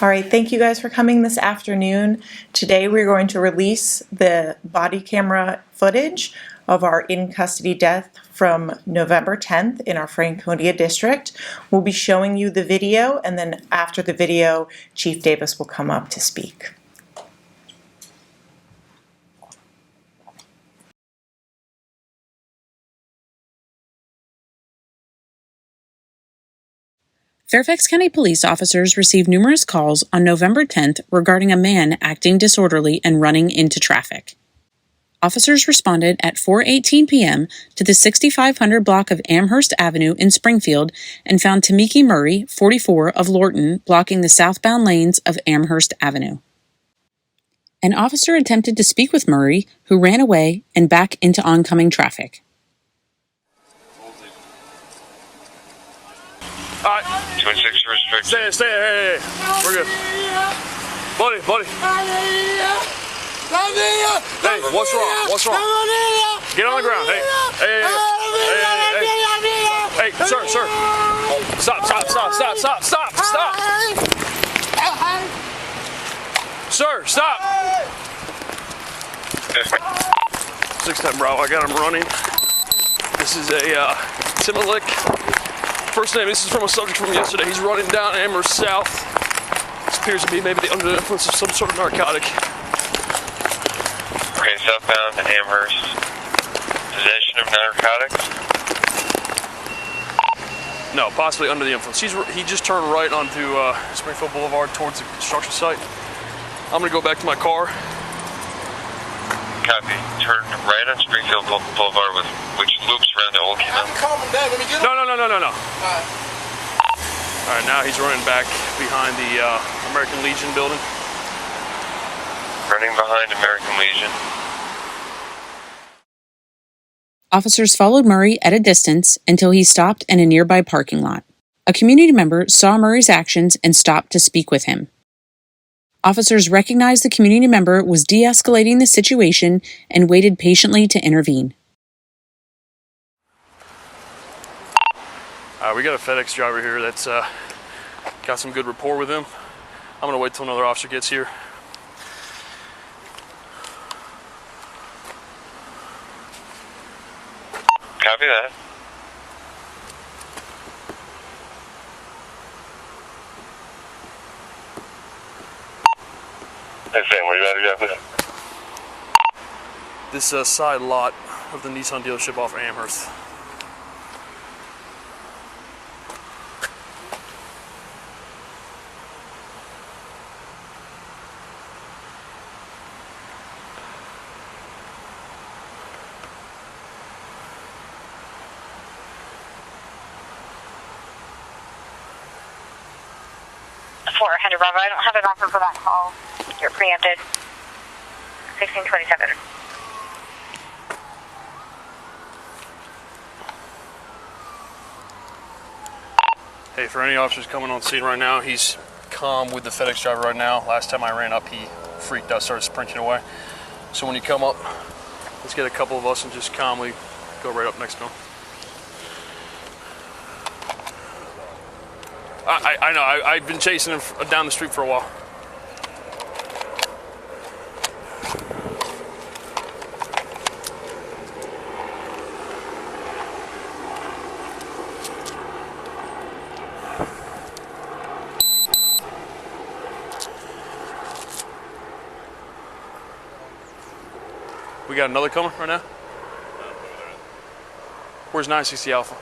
All right, thank you guys for coming this afternoon. Today we're going to release the body camera footage of our in-custody death from November 10th in our Franconia district. We'll be showing you the video, and then after the video, Chief Davis will come up to speak. Fairfax County police officers received numerous calls on November 10th regarding a man acting disorderly and running into traffic. Officers responded at 4:18 p.m. to the 6500 block of Amherst Avenue in Springfield and found Tamiki Murray, 44, of Lorton, blocking the southbound lanes of Amherst Avenue. An officer attempted to speak with Murray, who ran away and back into oncoming traffic. All right. 26 restricted. Stay. Hey. We're good. Buddy. Hey, what's wrong? Get on the ground. Hey. Hey, sir. Stop. Sir, stop. 610 Bravo, I got him running. This is a Timberlake. First name, this is from a subject from yesterday. He's running down Amherst South. This appears to be maybe under the influence of some sort of narcotic. Okay, southbound to Amherst. Possession of narcotics? No, possibly under the influence. He just turned right onto Springfield Boulevard towards the construction site. I'm gonna go back to my car. Copy. Turn right on Springfield Boulevard, which loops around the old canal. No. All right, now he's running back behind the American Legion building. Running behind American Legion. Officers followed Murray at a distance until he stopped in a nearby parking lot. A community member saw Murray's actions and stopped to speak with him. Officers recognized the community member was de-escalating the situation and waited patiently to intervene. We got a FedEx driver here that's got some good rapport with him. I'm gonna wait till another officer gets here. Copy that. Hey Sam, where you at exactly? This side lot of the Nissan dealership off Amherst. Bravo, I don't have an offer for that call. You're preempted. 1627. Hey, for any officers coming on scene right now, he's calm with the FedEx driver right now. Last time I ran up, he freaked out, started sprinting away. So when you come up, let's get a couple of us and just calmly go right up next to him. I know, I've been chasing him down the street for a while. We got another coming right now? Where's 960 Alpha?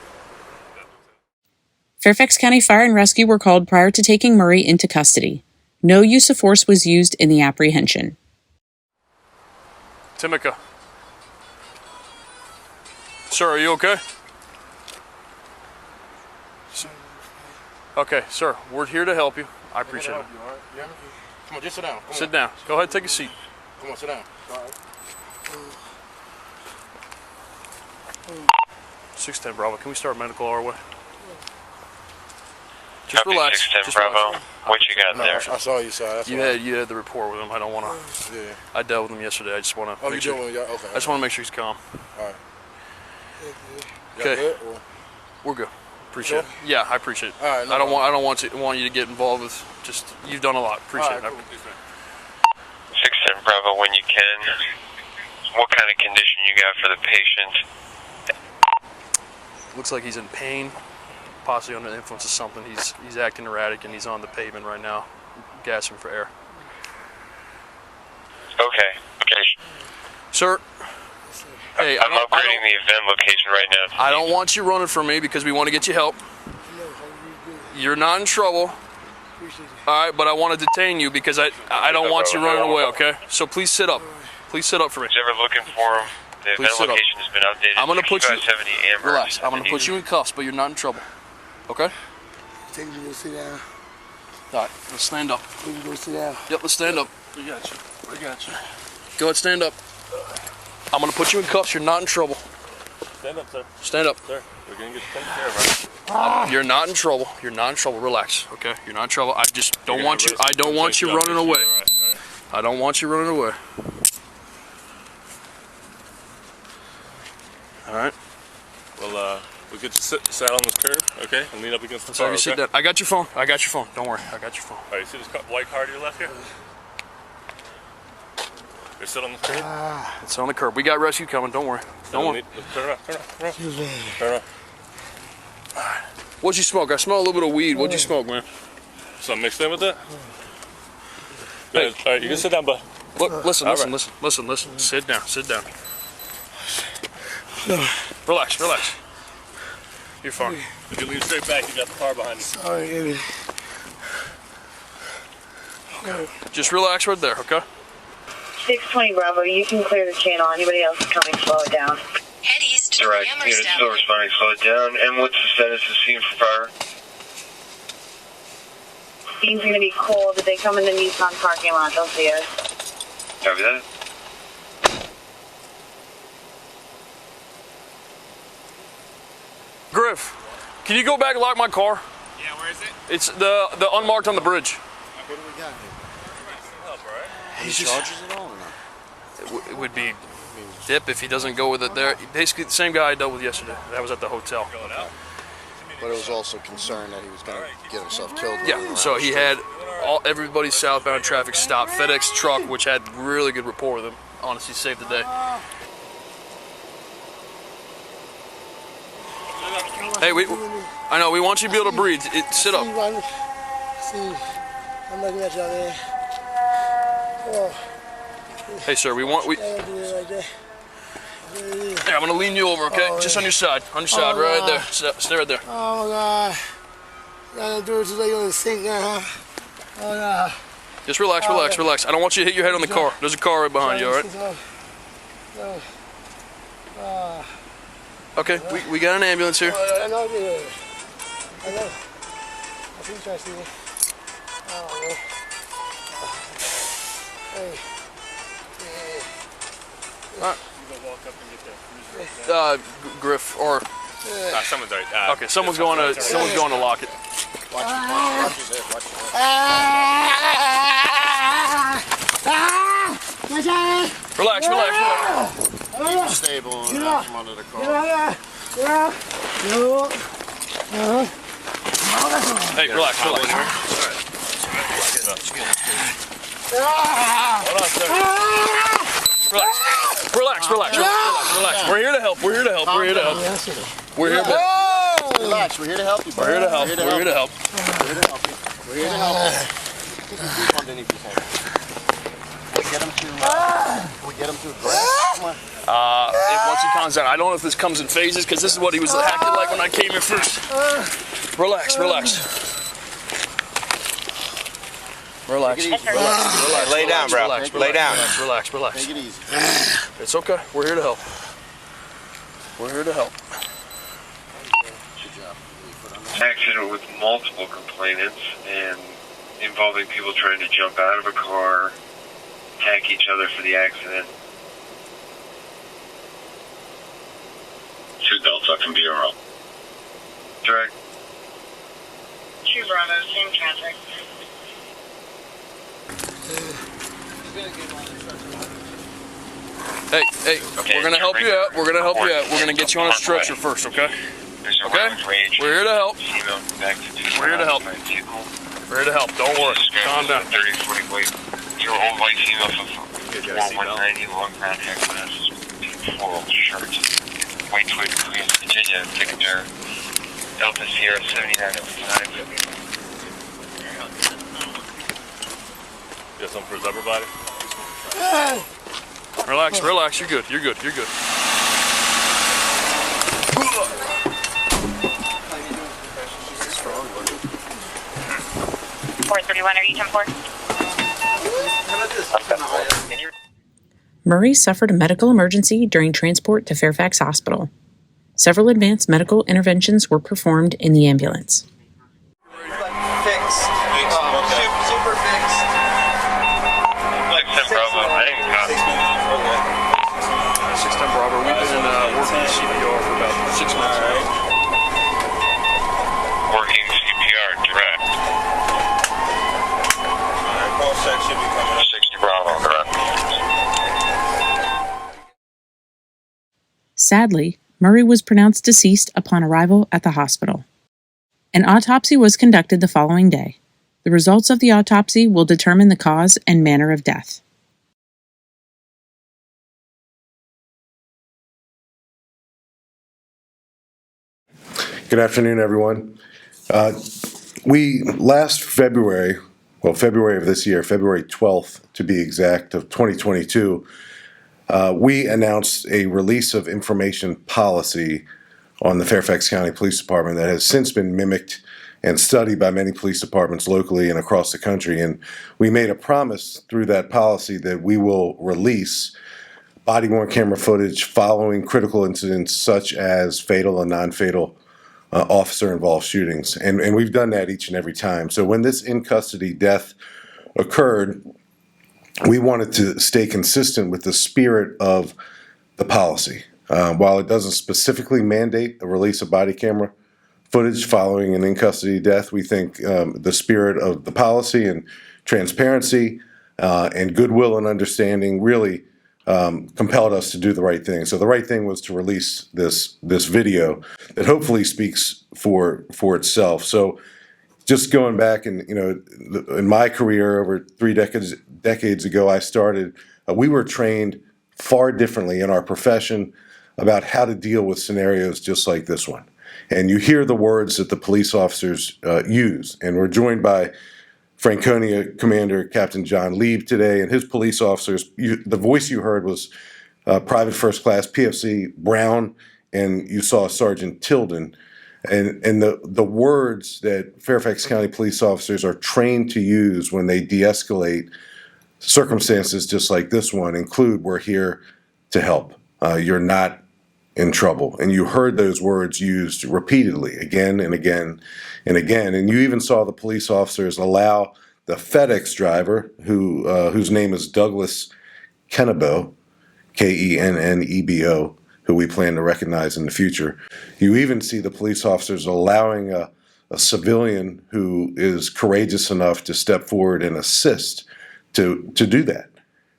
Fairfax County Fire and Rescue were called prior to taking Murray into custody. No use of force was used in the apprehension. Timika. Sir, are you okay? Okay, sir, we're here to help you. I appreciate it. Come on, just sit down. Sit down. Go ahead, take a seat. Come on, sit down. All right. 610 Bravo, can we start medical our way? Just Copy, relax. 610 Just Bravo. relax. What you got there? I saw you, sir. You had the rapport with him. I don't want to. Yeah. I dealt with him yesterday. I just want to. Oh, you doing? Yeah, okay. I just want to make sure he's calm. All right. Okay. Good, We're good. appreciate it. Yeah, I appreciate it. All right, no I don't want you to get involved with. Just you've done a lot. Appreciate it. Cool. 610 Bravo, when you can. What kind of condition you got for the patient? Looks like he's in pain, possibly under the influence of something. He's acting erratic and he's on the pavement right now, gasping for air. Okay. Sir, hey, I'm upgrading the event location right now. I don't want you running from me because we want to get you help. You're not in trouble. All right, but I want to detain you because I don't want you running away, okay? So please sit up. Please sit up for me. Who's ever looking for him? The Please event sit up. location has been updated. I'm going to put you... 6570 Amber. Relax. I'm going to put you in cuffs, but you're not in trouble. Okay? Take me to sit down. All right, let's stand up. We can go sit down. Yep, let's stand up. We got you. Go ahead, stand up. I'm going to put you in cuffs. You're not in trouble. Stand up, sir. Stand up. Sir, we're going to get you taken care of, right? You're not in trouble. You're not in trouble. Relax, okay? You're not in trouble. I just don't want you... I don't want you running away. All right. I don't want you running away. All right. Well, we'll get you sat on this curb, okay? And lean up against the So car, you sit okay? down. I got your phone. I got your phone. Don't worry. I got your phone. All right, you see this white car to your left here? You're sit on the curb? It's on the curb. We got rescue coming. Don't worry. Don't worry. Turn around. Turn around. What'd you smoke? I smell a little bit of weed. What'd you smoke, man? Something mixed in with that? Go ahead. All right, you can sit down, bud. Look, listen. All right. Sit down. Sit down. Relax. You're fine. If you lean straight back, you got the car behind you. Sorry, David. Just relax right there, okay? 620 Bravo, you can clear the channel. Anybody else coming, slow it down. Head east to Direct. Amherst Unit still Avenue. responding. Slow it down. And what's the status of scene for fire? Scene's gonna be cold. If they come in the Nissan parking lot, they'll see us. Copy that. Griff, can you go back and lock my car? Yeah, where is it? It's the unmarked on the bridge. What do we got here? He's charges it all or not? It would be dip if he doesn't go with it there. Basically, the same guy I dealt with yesterday. That was at the hotel. But it was also concerned that he was going to get himself killed. Yeah, so he had everybody's southbound traffic stopped. FedEx truck, which had really good rapport with him, honestly saved the day. Hey, I know, we want you to be able to breathe. Sit up. See, I'm looking at you out there. Oh, Hey, sir, I don't do it right there. Here, I'm going to lean you over, okay? Oh, Just yeah. on your side, right there. Stay right there. Oh, my God. Gotta do it till they go to sink now, huh? Oh, God. Just relax. I don't want you to hit your head on the car. There's a car right behind you, all right? Okay, we got an ambulance here. I know. I know. I think I see it. Oh, man. Hey. Griff, or Someone's right. okay, someone's going to lock it. Watch his head. Watch his head. Relax. Keep him stable and out from under the car. Hey, relax. Relax. We're here to help. We're here to help. Relax. We're here to help you, bro. We're here to help. We're here to help you. Keep your feet underneath his head. Can we get him to grass? Come on. Once he calms down, I don't know if this comes in phases because this is what he was acting like when I came in first. Relax. Lay down, bro. Lay down. Relax. Take it easy. It's okay. We're here to help. Good job. Accident with multiple complainants and involving people trying to jump out of a car, attack each other for the accident. 2 Delta from Bureau. Direct. 2 Bravo, same traffic. Hey, we're gonna help you out. We're gonna get you on a stretcher first, okay? There's a Okay? road rage. We're here to help. Female connected to We're here to help. my vehicle. We're here to help. Don't worry. Calm down. 30, 40 weight. Your old white female from 190 long brown hair glasses, floral shirt. White twig, Queens, Virginia, Victor, Delta Sierra 7905. You got something for his upper body? Relax, relax. You're good. You're good. You're good. 431, are you 10-4? Murray suffered a medical emergency during transport to Fairfax Hospital. Several advanced medical interventions were performed in the ambulance. Fixed. Super fixed. Like 10 Bravo, I didn't copy. 610 Bravo. We've been working CPR for about 6 months now. Working CPR direct. Call check should be coming up. 60 Bravo, direct. Sadly, Murray was pronounced deceased upon arrival at the hospital. An autopsy was conducted the following day. The results of the autopsy will determine the cause and manner of death. Good afternoon, everyone. We last February of this year, February 12th to be exact, of 2022, we announced a release of information policy on the Fairfax County Police Department that has since been mimicked and studied by many police departments locally and across the country. And we made a promise through that policy that we will release body-worn camera footage following critical incidents such as fatal and non-fatal officer-involved shootings. And we've done that each and every time. So when this in-custody death occurred, we wanted to stay consistent with the spirit of the policy. While it doesn't specifically mandate the release of body camera footage following an in-custody death, we think the spirit of the policy and transparency and goodwill and understanding really compelled us to do the right thing. So the right thing was to release this video that hopefully speaks for itself. So just going back and, in my career over 3 decades ago, I started, we were trained far differently in our profession about how to deal with scenarios just like this one. And you hear the words that the police officers use. And we're joined by Franconia Commander Captain John Lieb today, and his police officers. The voice you heard was Private First Class PFC Brown, and you saw Sergeant Tilden. And the words that Fairfax County police officers are trained to use when they de-escalate circumstances just like this one include, "We're here to help. You're not in trouble." And you heard those words used repeatedly, again and again and again. And you even saw the police officers allow the FedEx driver, whose name is Douglas Kennebo, Kennebo, who we plan to recognize in the future. You even see the police officers allowing a civilian who is courageous enough to step forward and assist to do that.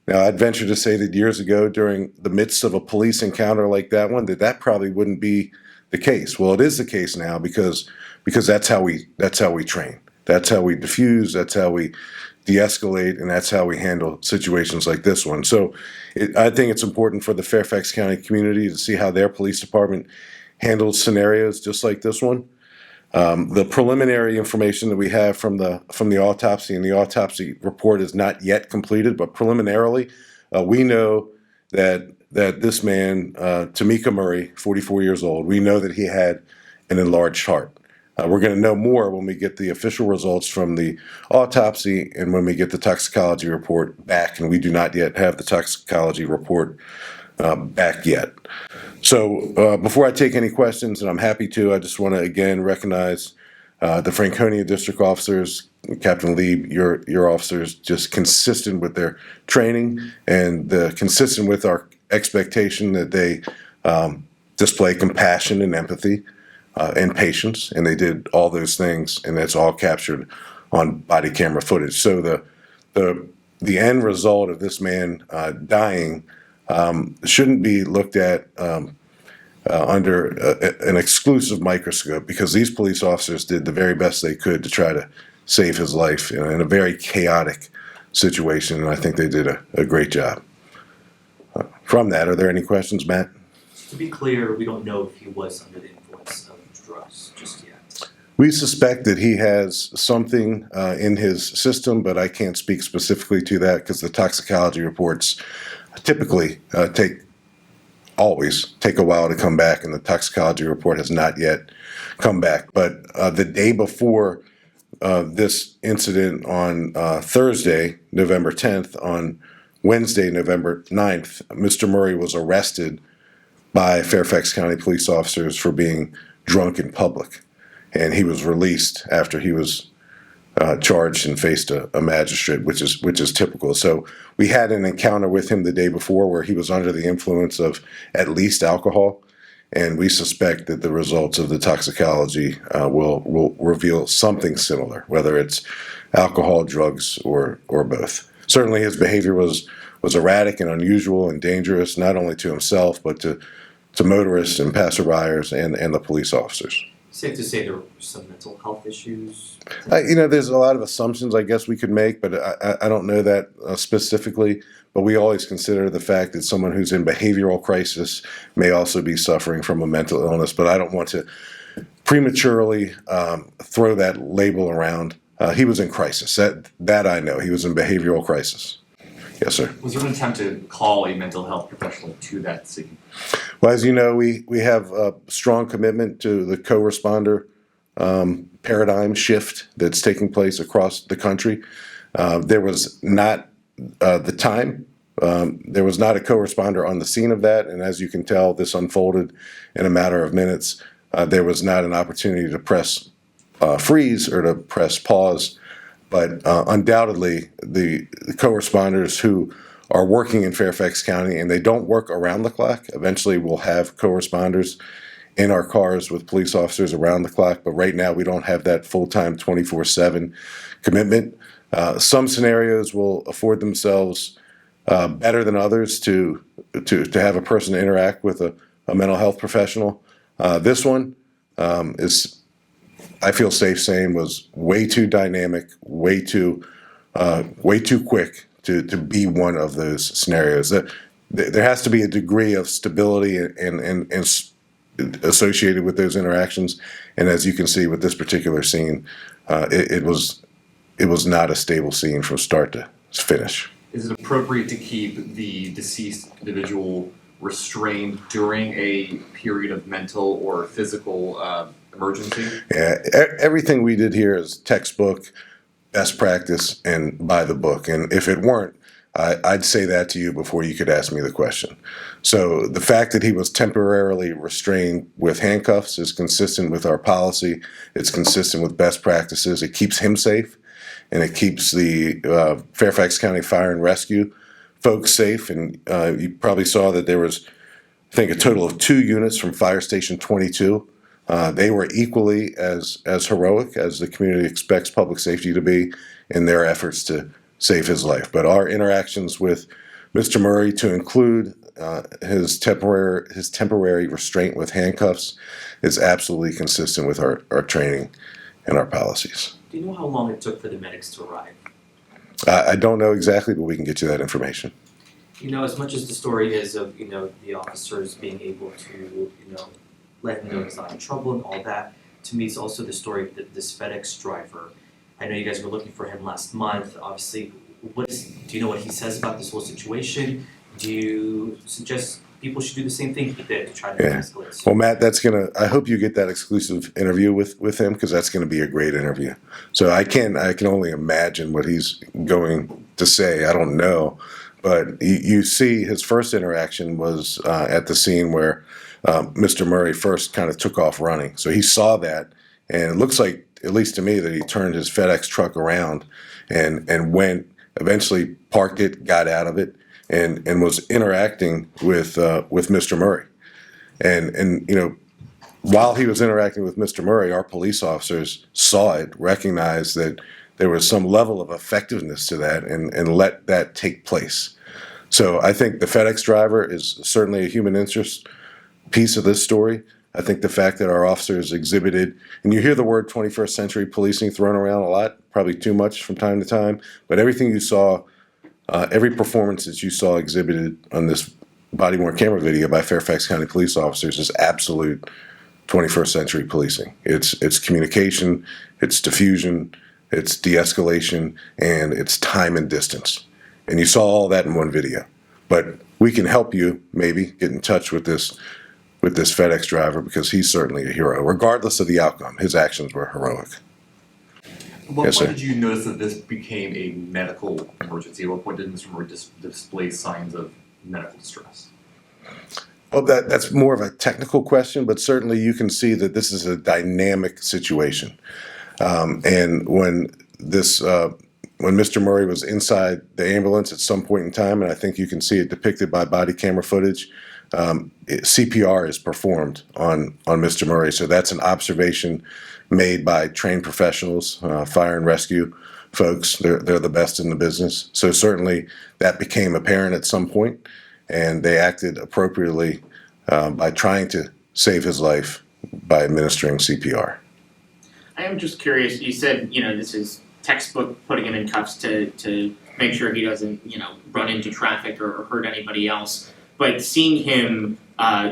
Now, I'd venture to say that years ago, during the midst of a police encounter like that one, that probably wouldn't be the case. Well, it is the case now because that's how we train. That's how we diffuse. That's how we de-escalate, and that's how we handle situations like this one. So I think it's important for the Fairfax County community to see how their police department handles scenarios just like this one. The preliminary information that we have from the autopsy, and the autopsy report is not yet completed, but preliminarily, we know that this man, Tamika Murray, 44 years old, we know that he had an enlarged heart. We're going to know more when we get the official results from the autopsy and when we get the toxicology report back, and we do not yet have the toxicology report back yet. So before I take any questions, and I'm happy to, I just want to again recognize the Franconia district officers. Captain Lieb, your officers, just consistent with their training and consistent with our expectation that they display compassion and empathy and patience, and they did all those things, and that's all captured on body camera footage. So the end result of this man dying shouldn't be looked at under an exclusive microscope, because these police officers did the very best they could to try to save his life in a very chaotic situation, and I think they did a great job. From that, are there any questions, Matt? To be clear, we don't know if he was under the influence of drugs just yet. We suspect that he has something in his system, but I can't speak specifically to that because the toxicology reports typically always take a while to come back, and the toxicology report has not yet come back. But the day before this incident on Thursday, November 10th, on Wednesday, November 9th, Mr. Murray was arrested by Fairfax County police officers for being drunk in public. And he was released after he was charged and faced a magistrate, which is typical. So we had an encounter with him the day before where he was under the influence of at least alcohol, and we suspect that the results of the toxicology will reveal something similar, whether it's alcohol, drugs, or both. Certainly his behavior was erratic and unusual and dangerous, not only to himself, but to motorists and passerbyers and the police officers. Safe to say there were some mental health issues? There's a lot of assumptions I guess we could make, but I don't know that specifically. But we always consider the fact that someone who's in behavioral crisis may also be suffering from a mental illness. But I don't want to prematurely throw that label around. He was in crisis. That I know. He was in behavioral crisis. Yes, sir. Was there an attempt to call a mental health professional to that scene? Well, as you know, we have a strong commitment to the co-responder paradigm shift that's taking place across the country. There was not the time. There was not a co-responder on the scene of that, and as you can tell, this unfolded in a matter of minutes. There was not an opportunity to press freeze or to press pause, but undoubtedly the co-responders who are working in Fairfax County, and they don't work around the clock. Eventually we'll have co-responders in our cars with police officers around the clock, but right now we don't have that full-time 24/7 commitment. Some scenarios will afford themselves better than others to have a person interact with a mental health professional. This one is, I feel safe saying, was way too dynamic, way too quick to be one of those scenarios. That there has to be a degree of stability and associated with those interactions. And as you can see with this particular scene, it was not a stable scene from start to finish. Is it appropriate to keep the deceased individual restrained during a period of mental or physical emergency? Yeah, everything we did here is textbook, best practice, and by the book. And if it weren't, I'd say that to you before you could ask me the question. So the fact that he was temporarily restrained with handcuffs is consistent with our policy. It's consistent with best practices. It keeps him safe, and it keeps the Fairfax County Fire and Rescue folks safe. And you probably saw that there was, I think, a total of 2 units from Fire Station 22. They were equally as heroic as the community expects public safety to be in their efforts to save his life. But our interactions with Mr. Murray, to include his temporary restraint with handcuffs, is absolutely consistent with our training and our policies. Do you know how long it took for the medics to arrive? I don't know exactly, but we can get you that information. You know, as much as the story is of, the officers being able to, let him know he's not in trouble and all that, to me it's also the story of this FedEx driver. I know you guys were looking for him last month. Obviously, do you know what he says about this whole situation? Do you suggest people should do the same thing he did to try to escalate? Well, Matt, I hope you get that exclusive interview with him, because that's going to be a great interview. So I can only imagine what he's going to say. I don't know, but you see his first interaction was at the scene where Mr. Murray first kind of took off running. So he saw that, and it looks like, at least to me, that he turned his FedEx truck around and went, eventually parked it, got out of it, and was interacting with Mr. Murray. And while he was interacting with Mr. Murray, our police officers saw it, recognized that there was some level of effectiveness to that, and let that take place. So I think the FedEx driver is certainly a human interest piece of this story. I think the fact that our officers exhibited, and you hear the word 21st century policing thrown around a lot, probably too much from time to time, but everything you saw, every performance that you saw exhibited on this body-worn camera video by Fairfax County police officers is absolute 21st century policing. It's communication, it's diffusion, it's de-escalation, and it's time and distance. And you saw all that in one video. But we can help you maybe get in touch with this FedEx driver, because he's certainly a hero. Regardless of the outcome, his actions were heroic. At what Yes, point sir. did you notice that this became a medical emergency? At what point did Mr. Murray display signs of medical distress? Well, that's more of a technical question, but certainly you can see that this is a dynamic situation. And when Mr. Murray was inside the ambulance at some point in time, and I think you can see it depicted by body camera footage, CPR is performed on Mr. Murray. So that's an observation made by trained professionals, fire and rescue folks. They're the best in the business. So certainly that became apparent at some point, and they acted appropriately by trying to save his life by administering CPR. I am just curious, you said, this is textbook putting him in cuffs to make sure he doesn't, run into traffic or hurt anybody else. But seeing him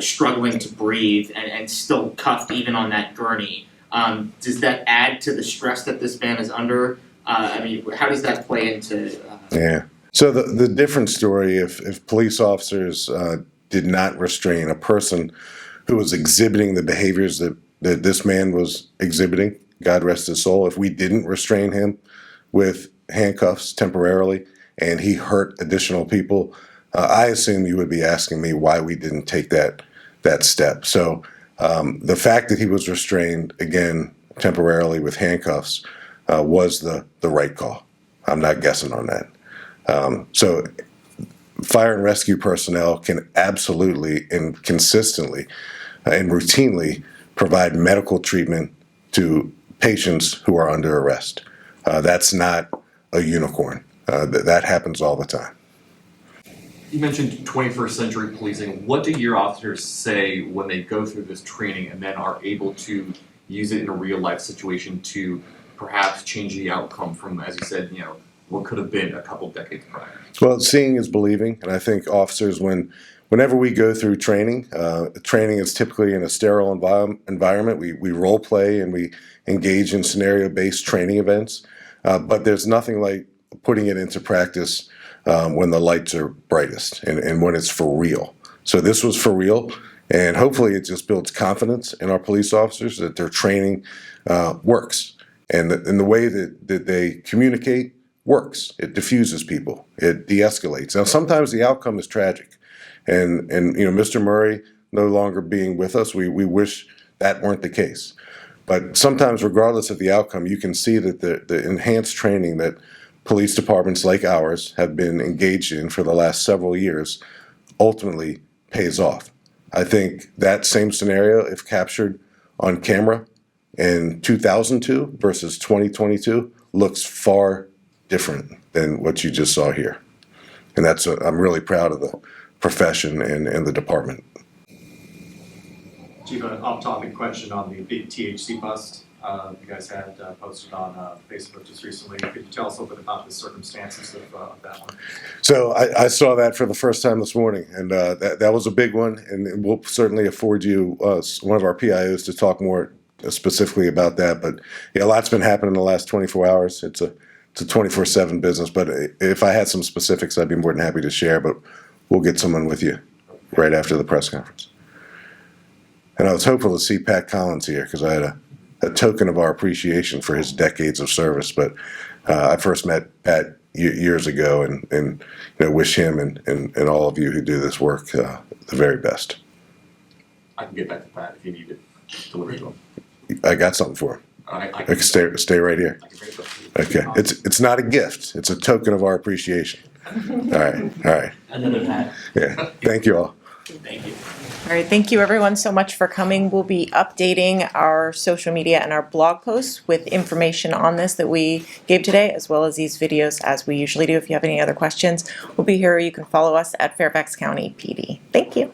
struggling to breathe and still cuffed even on that gurney, does that add to the stress that this man is under? How does that play into... Yeah. So the different story, if police officers did not restrain a person who was exhibiting the behaviors that this man was exhibiting, God rest his soul, if we didn't restrain him with handcuffs temporarily and he hurt additional people, I assume you would be asking me why we didn't take that step. So the fact that he was restrained, again, temporarily with handcuffs was the right call. I'm not guessing on that. So fire and rescue personnel can absolutely and consistently and routinely provide medical treatment to patients who are under arrest. That's not a unicorn. That happens all the time. You mentioned 21st century policing. What do your officers say when they go through this training and then are able to use it in a real life situation to perhaps change the outcome from, as you said, what could have been a couple decades prior? Well, seeing is believing, and I think officers, whenever we go through training, training is typically in a sterile environment. We role play and we engage in scenario-based training events, but there's nothing like putting it into practice when the lights are brightest and when it's for real. So this was for real, and hopefully it just builds confidence in our police officers that their training works, and the way that they communicate works. It diffuses people. It de-escalates. Now, sometimes the outcome is tragic, and Mr. Murray no longer being with us, we wish that weren't the case. But sometimes, regardless of the outcome, you can see that the enhanced training that police departments like ours have been engaged in for the last several years ultimately pays off. I think that same scenario, if captured on camera in 2002 versus 2022, looks far different than what you just saw here. And I'm really proud of the profession and the department. Chief, an off-topic question on the big THC bust you guys had posted on Facebook just recently. Could you tell us a little bit about the circumstances of that one? So I saw that for the first time this morning, and that was a big one, and we'll certainly afford you one of our PIOs to talk more specifically about that. But yeah, a lot's been happening in the last 24 hours. It's a 24/7 business, but if I had some specifics, I'd be more than happy to share, but we'll get someone with you right after the press conference. And I was hopeful to see Pat Collins here because I had a token of our appreciation for his decades of service. But I first met Pat years ago, and wish him and all of you who do this work the very best. I can get back to Pat if you need it delivered to him. I got something for him. I can stay right here. Okay, it's not a gift; it's a token of our appreciation. All right. Another Pat. Yeah. Thank you all. Thank you. All right, thank you everyone so much for coming. We'll be updating our social media and our blog posts with information on this that we gave today, as well as these videos as we usually do. If you have any other questions, we'll be here. You can follow us at Fairfax County PD. Thank you.